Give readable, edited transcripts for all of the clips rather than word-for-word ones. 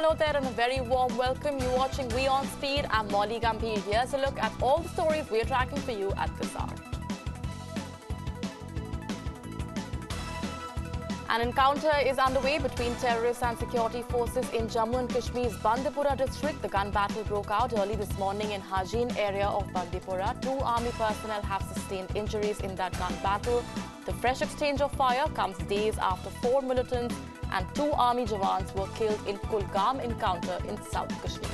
hello there and a very warm welcome. You're watching We On Speed. I'm Molly Gambhir. Here's a look at all the stories we're tracking for you at this hour. An encounter is underway between terrorists and security forces in Jammu and Kashmir's Bandipora district. The gun battle broke out early this morning in Hajin area of Bandipora. 2 army personnel have sustained injuries in that gun battle. The fresh exchange of fire comes days after 4 militants and 2 army jawans were killed in Kulgam encounter in South Kashmir.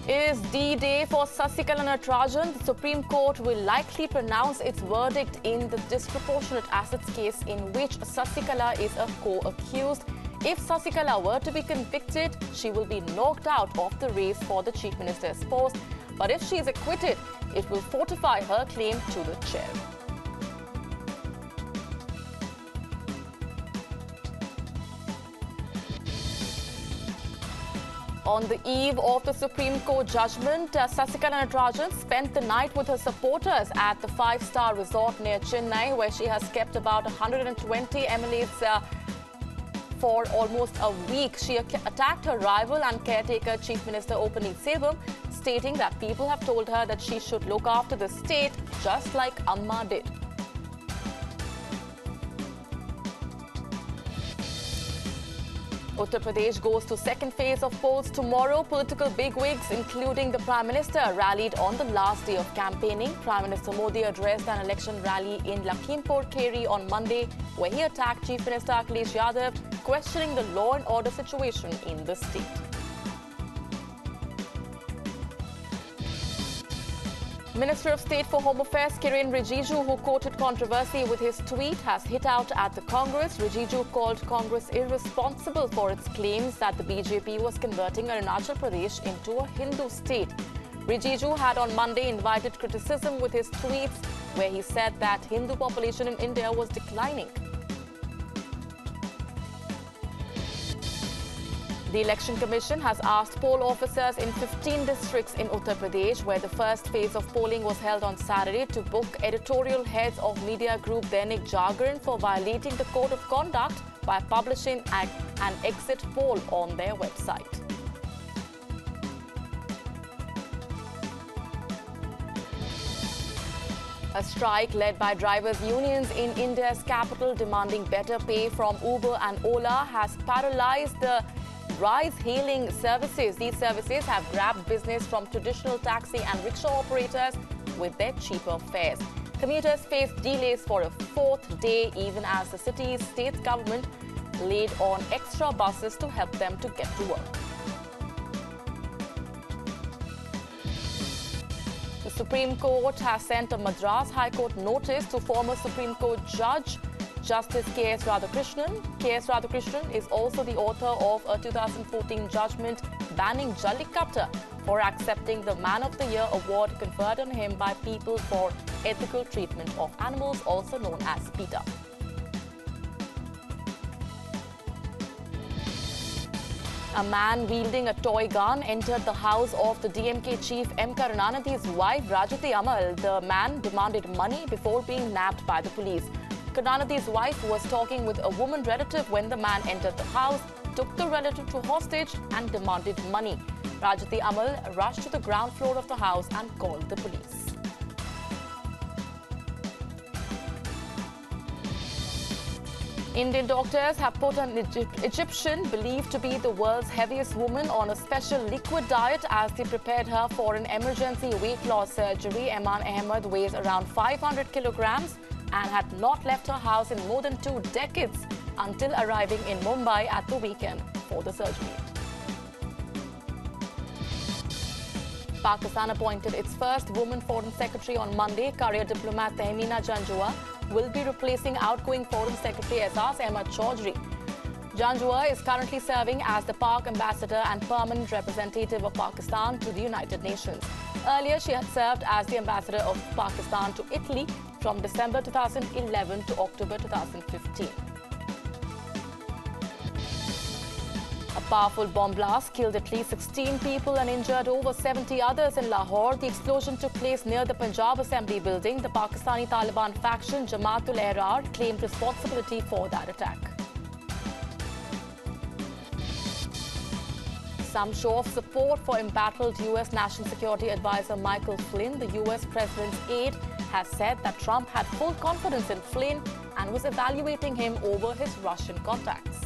It is D-Day for Sasikala Natarajan. The Supreme Court will likely pronounce its verdict in the disproportionate assets case in which Sasikala is a co-accused. If Sasikala were to be convicted, she will be knocked out of the race for the Chief Minister's post. But if she is acquitted, it will fortify her claim to the chair. On the eve of the Supreme Court judgment, Sasikala Natarajan spent the night with her supporters at the 5-star resort near Chennai, where she has kept about 120 MLAs for almost a week. She attacked her rival and caretaker Chief Minister O. Paneerselvam, stating that people have told her that she should look after the state just like Amma did. Uttar Pradesh goes to second phase of polls tomorrow. Political bigwigs, including the Prime Minister, rallied on the last day of campaigning. Prime Minister Modi addressed an election rally in Lakhimpur Kheri on Monday, where he attacked Chief Minister Akhilesh Yadav, questioning the law and order situation in the state. Minister of State for Home Affairs Kiren Rijiju, who courted controversy with his tweet, has hit out at the Congress. Rijiju called Congress irresponsible for its claims that the BJP was converting Arunachal Pradesh into a Hindu state. Rijiju had on Monday invited criticism with his tweets, where he said that Hindu population in India was declining. The Election Commission has asked poll officers in 15 districts in Uttar Pradesh, where the first phase of polling was held on Saturday, to book editorial heads of media group Dainik Jagran for violating the code of conduct by publishing an exit poll on their website. A strike led by drivers' unions in India's capital demanding better pay from Uber and Ola has paralyzed the ride-hailing services. These services have grabbed business from traditional taxi and rickshaw operators with their cheaper fares. Commuters face delays for a 4th day, even as the city's state government laid on extra buses to help them to get to work. The Supreme Court has sent a Madras High Court notice to former Supreme Court Judge Justice K.S. Radhakrishnan. K.S. Radhakrishnan is also the author of a 2014 judgment banning Jallikattu for accepting the Man of the Year award conferred on him by People for Ethical Treatment of Animals, also known as PETA. A man wielding a toy gun entered the house of the DMK chief M. Karunanidhi's wife Rajati Amal. The man demanded money before being nabbed by the police. Karunanidhi's wife was talking with a woman relative when the man entered the house, took the relative to hostage and demanded money. Rajati Amal rushed to the ground floor of the house and called the police. Indian doctors have put an Egyptian believed to be the world's heaviest woman on a special liquid diet as they prepared her for an emergency weight loss surgery. Eman Ahmed weighs around 500 kilograms and had not left her house in more than 2 decades until arriving in Mumbai at the weekend for the surgery. Pakistan appointed its first woman foreign secretary on Monday. Career diplomat Tehmina Janjua will be replacing outgoing foreign secretary Aizaz Ahmad Chaudhry. Janjua is currently serving as the Pak ambassador and permanent representative of Pakistan to the United Nations. Earlier, she had served as the ambassador of Pakistan to Italy from December 2011 to October 2015. A powerful bomb blast killed at least 16 people and injured over 70 others in Lahore. The explosion took place near the Punjab Assembly building. The Pakistani Taliban faction Jamaat-ul-Ahrar claimed responsibility for that attack. some show of support for embattled U.S. National Security Advisor Michael Flynn, the U.S. President's aide has said that Trump had full confidence in Flynn and was evaluating him over his Russian contacts.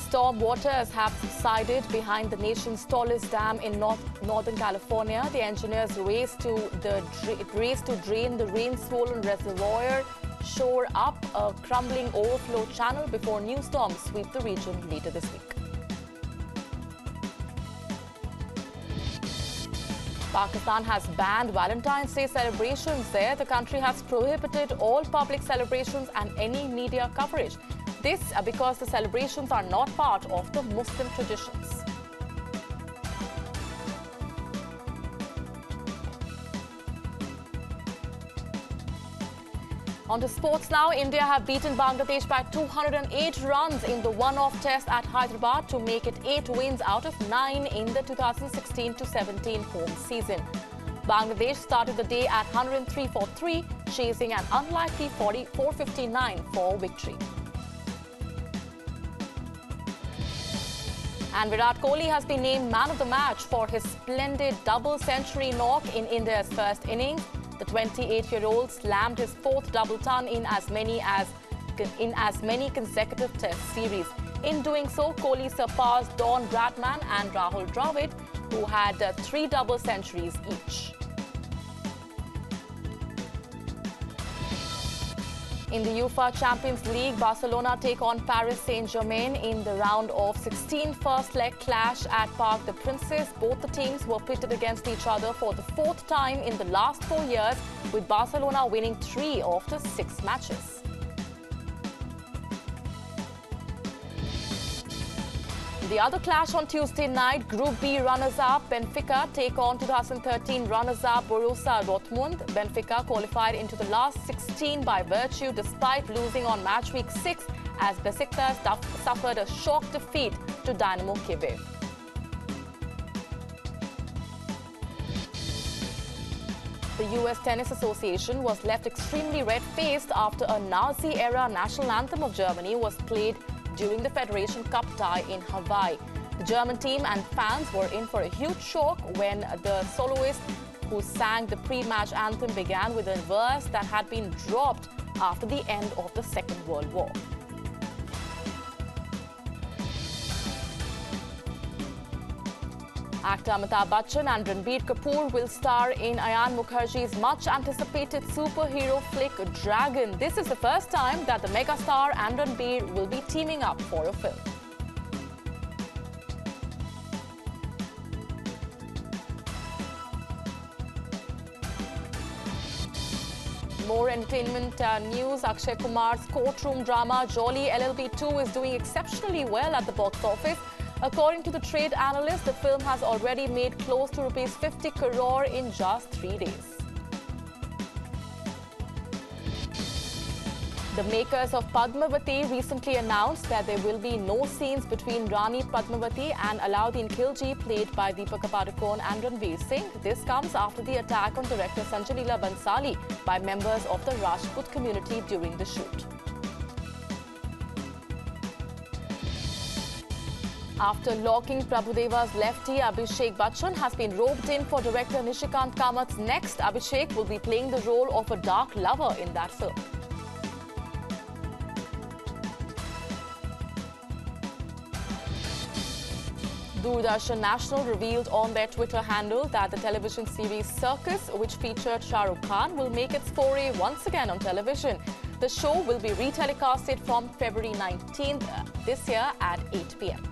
Storm waters have subsided behind the nation's tallest dam in Northern California. The engineers raced to drain the rain-swollen reservoir, shore up a crumbling overflow channel before new storms sweep the region later this week. Pakistan has banned Valentine's Day celebrations there. The country has prohibited all public celebrations and any media coverage. This because the celebrations are not part of the Muslim traditions. On to sports now. India have beaten Bangladesh by 208 runs in the one-off test at Hyderabad to make it 8 wins out of 9 in the 2016-17 home season. Bangladesh started the day at 103 for 3, chasing an unlikely 459 for victory. And Virat Kohli has been named man of the match for his splendid double-century knock in India's first innings. The 28-year-old slammed his 4th double ton in as many consecutive Test series. In doing so, Kohli surpassed Don Bradman and Rahul Dravid, who had 3 double centuries each. In the UEFA Champions League, Barcelona take on Paris Saint-Germain in the round of 16 first leg clash at Parc des Princes. Both the teams were pitted against each other for the 4th time in the last 4 years, with Barcelona winning 3 of the 6 matches. The other clash on Tuesday night, Group B runners-up Benfica take on 2013 runners-up Borussia Dortmund. Benfica qualified into the last 16 by virtue despite losing on match week 6 as Besiktas suffered a shock defeat to Dynamo Kyiv. The U.S. Tennis Association was left extremely red-faced after a Nazi-era national anthem of Germany was played during the Federation Cup tie in Hawaii. The German team and fans were in for a huge shock when the soloist who sang the pre-match anthem began with a verse that had been dropped after the end of the Second World War. Actor Amitabh Bachchan and Ranbir Kapoor will star in Ayan Mukherjee's much-anticipated superhero flick Dragon. This is the first time that the megastar and Ranbir will be teaming up for a film. More entertainment news. Akshay Kumar's courtroom drama Jolly LLB 2 is doing exceptionally well at the box office. According to the trade analyst, the film has already made close to rupees 50 crore in just 3 days. The makers of Padmavati recently announced that there will be no scenes between Rani Padmavati and Alauddin Khilji, played by Deepika Padukone and Ranveer Singh. This comes after the attack on director Sanjay Leela Bhansali by members of the Rajput community during the shoot. After locking Prabhudeva's lefty, Abhishek Bachchan has been roped in for director Nishikant Kamath's next. Abhishek will be playing the role of a dark lover in that film. Doordarshan National revealed on their Twitter handle that the television series Circus, which featured Shah Rukh Khan, will make its foray once again on television. The show will be retelecasted from February 19th this year at 8 p.m.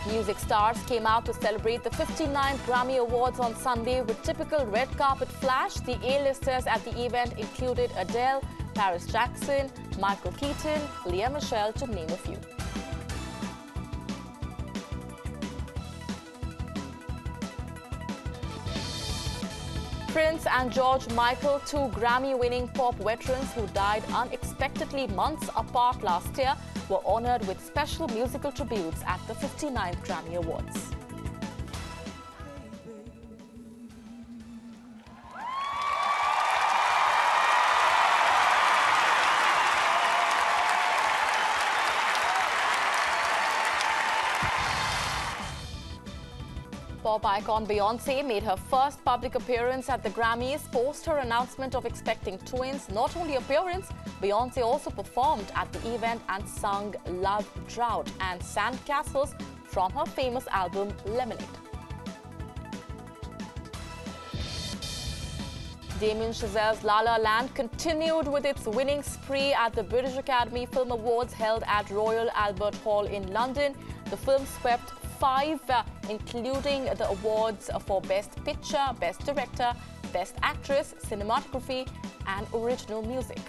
Music stars came out to celebrate the 59th Grammy Awards on Sunday with typical red carpet flash. The A-listers at the event included Adele, Paris Jackson, Michael Keaton, Lea Michele, to name a few. Prince and George Michael, 2 Grammy-winning pop veterans who died unexpectedly months apart last year, were honored with special musical tributes at the 59th Grammy Awards. Pop icon Beyoncé made her first public appearance at the Grammys post her announcement of expecting twins. Not only appearance, Beyoncé also performed at the event and sung Love Drought and Sandcastles from her famous album Lemonade. Damien Chazelle's La La Land continued with its winning spree at the British Academy Film Awards held at Royal Albert Hall in London. The film swept 5, including the awards for Best Picture, Best Director, Best Actress, Cinematography and Original Music.